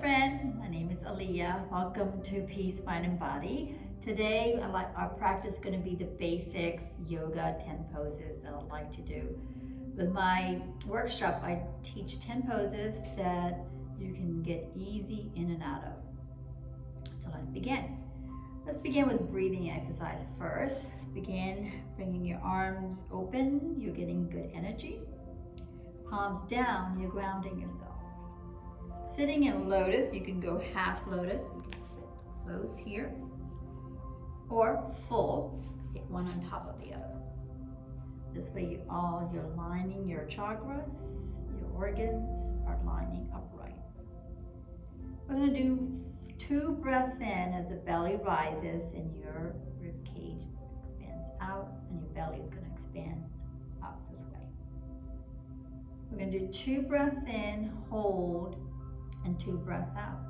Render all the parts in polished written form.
friends, my name is Aliyah. Welcome to Peace, Mind and Body. Today, our practice is going to be the basics yoga 10 poses that I'd like to do. With my workshop, I teach 10 poses that you can get easy in and out of. So let's begin. Let's begin with breathing exercise first. Begin bringing your arms open. You're getting good energy. Palms down, you're grounding yourself. Sitting in lotus, you can go half lotus, close here, or full, get one on top of the other. This way you're lining your chakras, your organs are lining upright. We're gonna do 2 breaths in as the belly rises and your rib cage expands out and your belly is gonna expand up this way. We're gonna do 2 breaths in, hold, and 2 breaths out.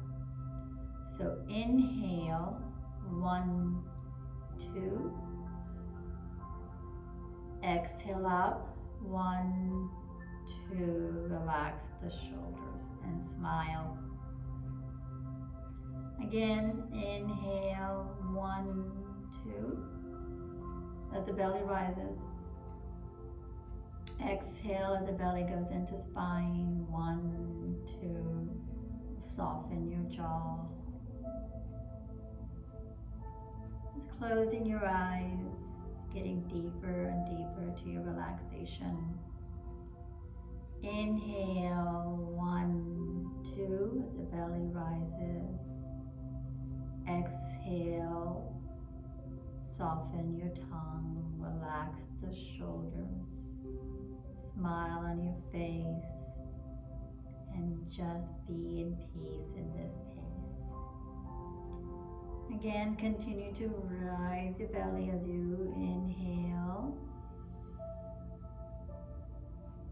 So inhale, 1, 2. Exhale out, 1, 2. Relax the shoulders and smile. Again, inhale, 1, 2. As the belly rises. Exhale as the belly goes into spine, 1, 2. Soften your jaw. Just closing your eyes, getting deeper and deeper to your relaxation. Inhale, 1, 2, as the belly rises. Exhale, soften your tongue, relax the shoulders, smile on your face, and just be in peace in this pace. Again, continue to rise your belly as you inhale.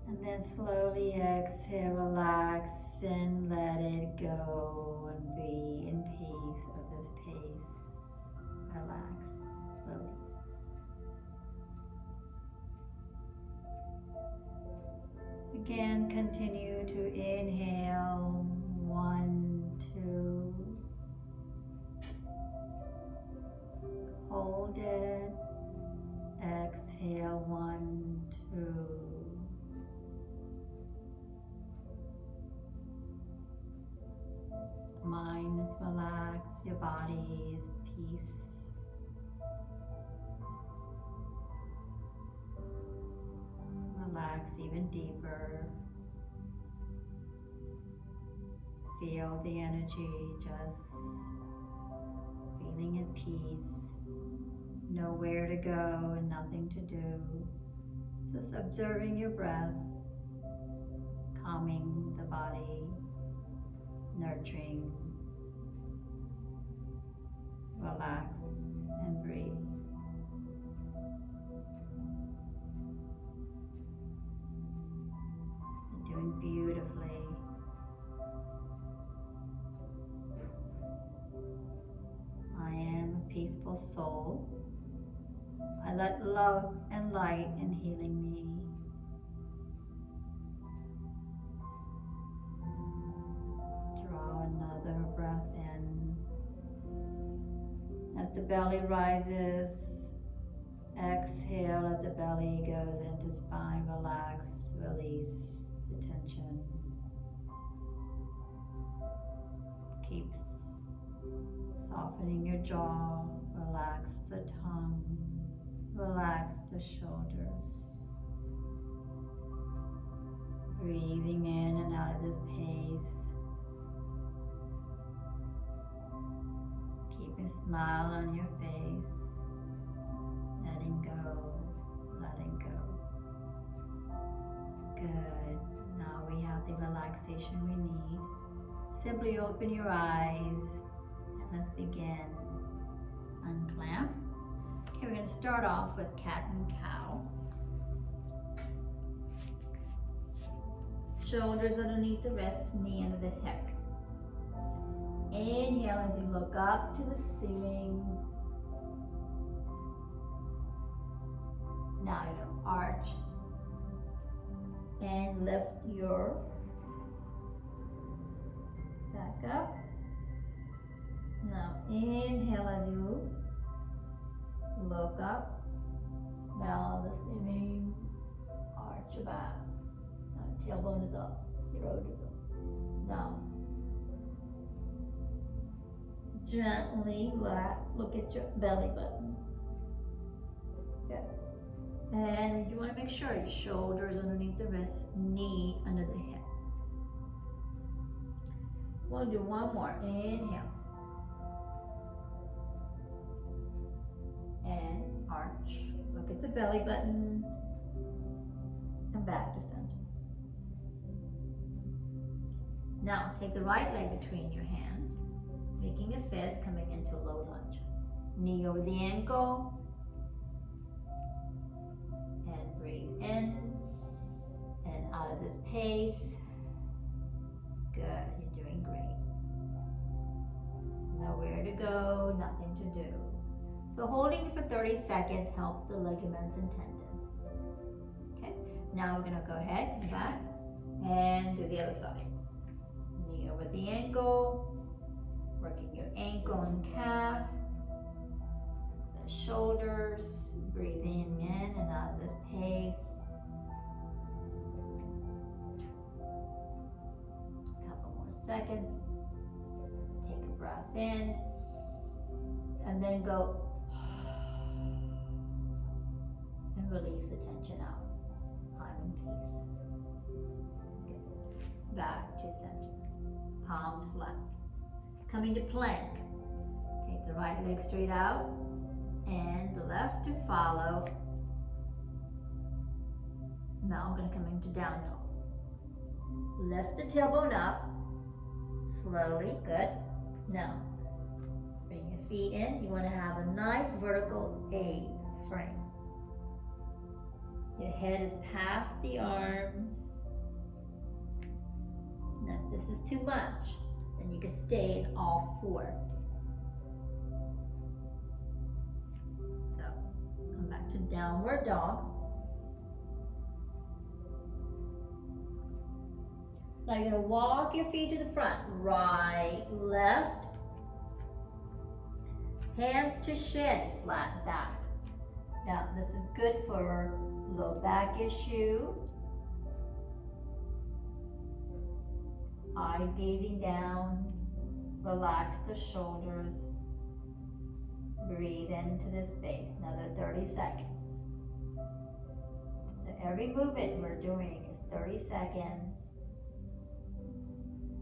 And then slowly exhale, relax and let it go and be in peace of this pace. Relax, release. Again, continue to inhale, 1, 2. Hold it. Exhale, 1, 2. Mind is relaxed, your body is peace. Relax even deeper. Feel the energy, just feeling at peace. Know where to go and nothing to do. Just observing your breath, calming the body, nurturing. Relax and breathe. Doing beautifully. I am a peaceful soul. I let love and light and healing me. Draw another breath in. As the belly rises, exhale as the belly goes into spine. Relax, release the tension. Keep softening your jaw. Relax the tongue. Relax the shoulders. Breathing in and out of this pace. Keep a smile on your face. Letting go, letting go. Good. Now we have the relaxation we need. Simply open your eyes and let's begin. Unclamp. Okay, we're going to start off with cat and cow. Shoulders underneath the wrists, knee under the hip. Inhale as you look up to the ceiling. Now you're going to arch and lift your back up. Now inhale as you look up. Smell the steaming. Arch your back. Now tailbone is up. Throat is up. Now gently look at your belly button. Good. And you want to make sure your shoulders underneath the wrist, knee under the hip. We'll do one more. Inhale. And arch. Look at the belly button. And back to center. Now take the right leg between your hands, making a fist, coming into low lunge. Knee over the ankle. And breathe in and out of this pace. Good, you're doing great. Nowhere to go, nothing to do. So holding for 30 seconds helps the ligaments and tendons. Okay, now we're gonna go ahead and back and do the other side. Knee over the ankle, working your ankle and calf, the shoulders, breathing in and out of this pace. A couple more seconds. Take a breath in and then go and release the tension out. I'm in peace. Good. Back to center. Palms flat. Coming to plank. Take the right leg straight out and the left to follow. Now I'm going to come into down dog. Lift the tailbone up. Slowly. Good. Now, bring your feet in. You want to have a nice vertical A frame. Your head is past the arms. Now, if this is too much, then you can stay in all four. So, come back to downward dog. Now you're going to walk your feet to the front. Right, left. Hands to shin, flat back. Now this is good for low back issue. Eyes gazing down. Relax the shoulders. Breathe into this space. Another 30 seconds. So every movement we're doing is 30 seconds.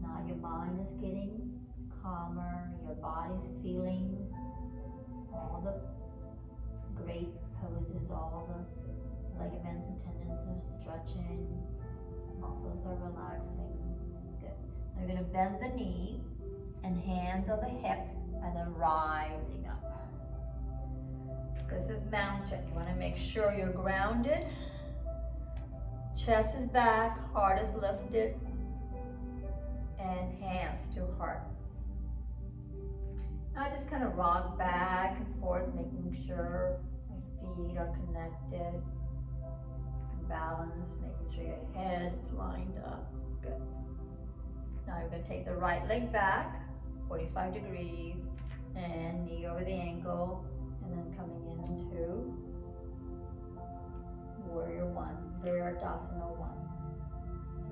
Now your mind is getting calmer. Your body's feeling all the great poses, all the ligaments and tendons are stretching, muscles are relaxing. Good. Now you're going to bend the knee and hands on the hips and then rising up. This is mountain. You want to make sure you're grounded. Chest is back, heart is lifted, and hands to heart. I just kind of rock back and forth, making sure my feet are connected, balanced, making sure your head is lined up. Good. Now you're going to take the right leg back, 45 degrees, and knee over the ankle, and then coming into Warrior One, Virabhadrasana 1.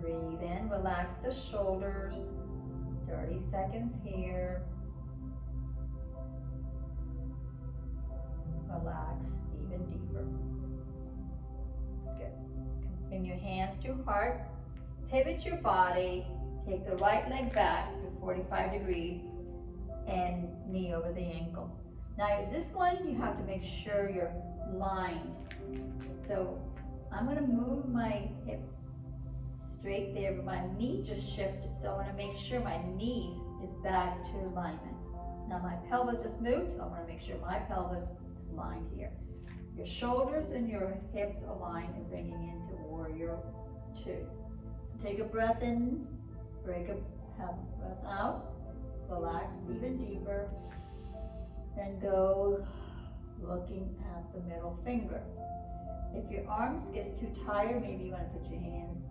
Breathe in, relax the shoulders, 30 seconds here. Relax even deeper. Good. Bring your hands to heart. Pivot your body. Take the right leg back to 45 degrees and knee over the ankle. Now this one you have to make sure you're lined. So I'm going to move my hips straight there, but my knee just shifted. So I want to make sure my knees is back to alignment. Now my pelvis just moved, so I want to make sure my pelvis is lined here. Your shoulders and your hips align and bringing into Warrior Two. So take a breath in, have a breath out, relax even deeper, and go looking at the middle finger. If your arms gets too tired, maybe you want to put your hands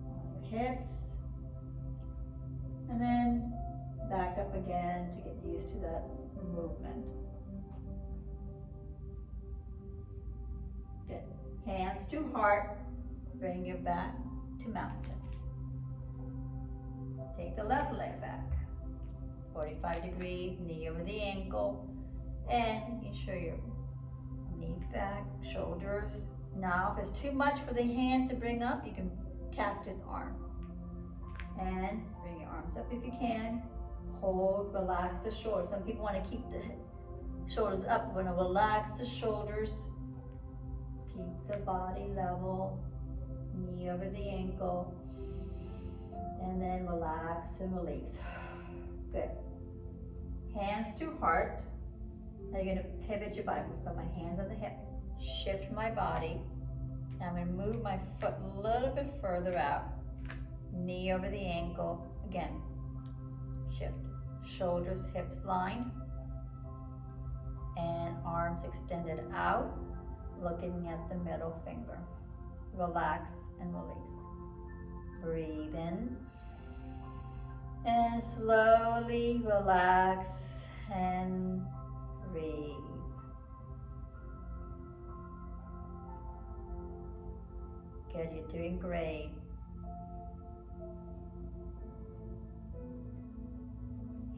on your hips, and then back up again to get used to that movement. Good. Hands to heart. Bring your back to mountain. Take the left leg back. 45 degrees, knee over the ankle. And you can show your knees back, shoulders. Now, if it's too much for the hands to bring up, you can cactus arm. And bring your arms up if you can. Hold, relax the shoulders. Some people want to keep the shoulders up. We're going to relax the shoulders. Keep the body level. Knee over the ankle. And then relax and release. Good. Hands to heart. Now you're going to pivot your body. Put my hands on the hip. Shift my body. Now I'm going to move my foot a little bit further out. Knee over the ankle. Again. Shift. Shoulders, hips lined. And arms extended out. Looking at the middle finger. Relax and release. Breathe in. And slowly relax and breathe. Good, you're doing great.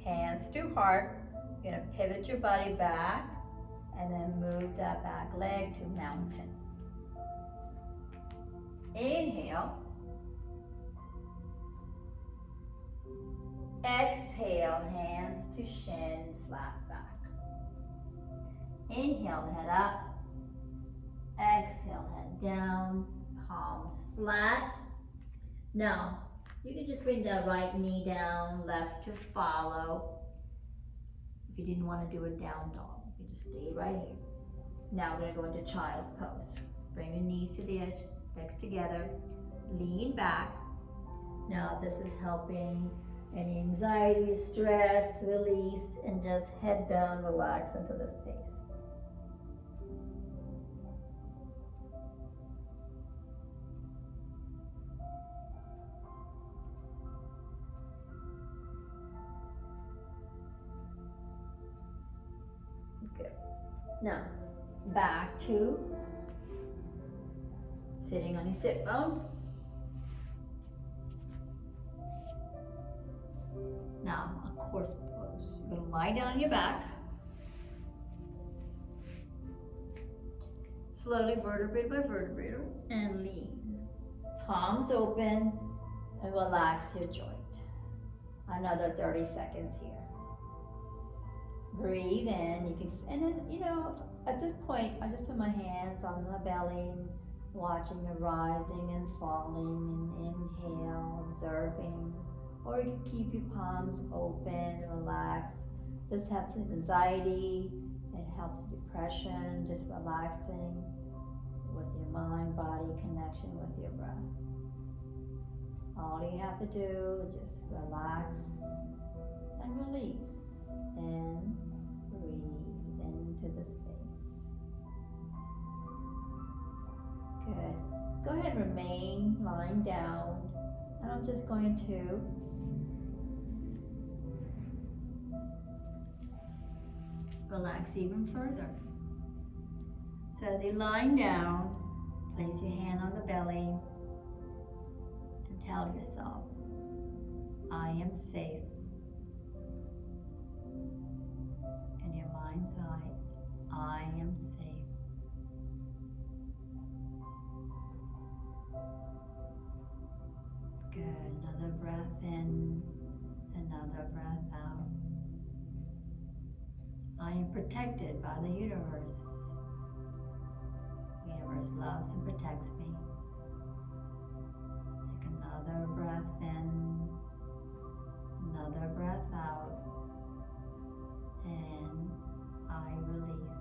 Hands to heart. You're going to pivot your body back and then move that back leg to mountain. Inhale. Exhale, hands to shin, flat back. Inhale, head up. Exhale, head down. Palms flat. Now, you can just bring the right knee down, left to follow. If you didn't want to do a down dog, you can just stay right here. Now we're going to go into child's pose. Bring your knees to the edge, legs together, lean back. Now this is helping any anxiety, stress, release, and just head down, relax into this space. Good. Now, back to sitting on your sit bone. Now, a horse pose. You're going to lie down on your back. Slowly, vertebrae by vertebrae, and lean. Palms open, and relax your joint. Another 30 seconds here. Breathe in. You can, and then, at this point, I just put my hands on the belly, watching it rising and falling, and inhale, observing. Or you can keep your palms open, relax. This helps with anxiety, it helps depression, just relaxing with your mind-body connection with your breath. All you have to do is just relax and release. Then breathe into the space. Good. Go ahead and remain lying down. And I'm just going to relax even further. So as you're lying down, place your hand on the belly and tell yourself, I am safe. In your mind's eye, I am safe. Good. Another breath in, another breath out. I am protected by the universe. The universe loves and protects me. Take another breath in, another breath out, and I release.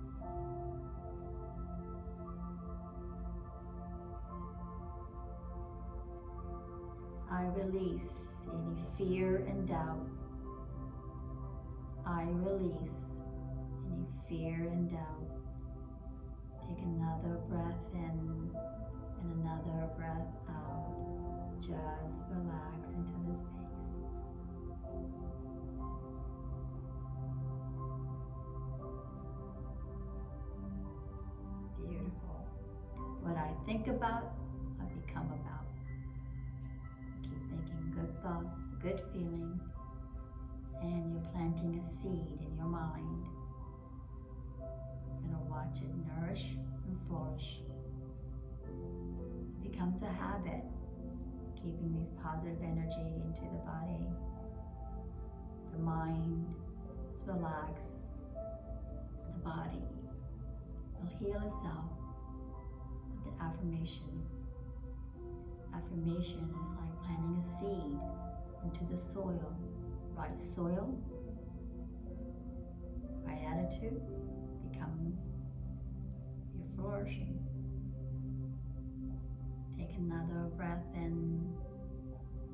I release any fear and doubt. I release any fear and doubt. Take another breath in and another breath out. Just relax into this space. think about or become about. Keep thinking good thoughts, good feeling, and you're planting a seed in your mind. And watch it nourish and flourish. It becomes a habit, keeping these positive energy into the body. The mind is relaxed. The body will heal itself with the affirmation. Affirmation is like planting a seed into the soil. Right soil, right attitude becomes your flourishing. Take another breath in,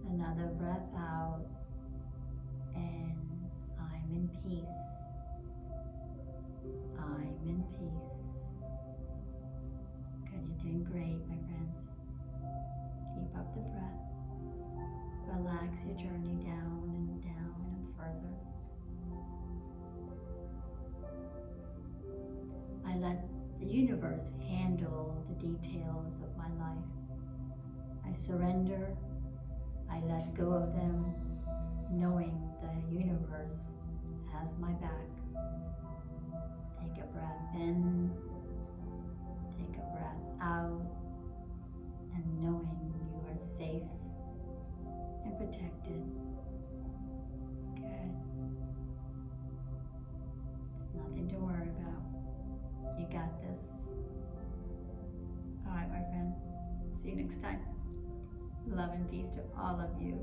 another breath out, and I'm in peace. I'm in peace. Good, you're doing great, my friends. Keep up the breath. Relax your journey down and down and further. I let the universe handle the details of my life. I surrender. I let go of them, knowing the universe has my back. Take a breath in, take a breath out, and knowing you are safe and protected. Good. It's nothing to worry about. You got this. All right, my friends. See you next time. Love and peace to all of you.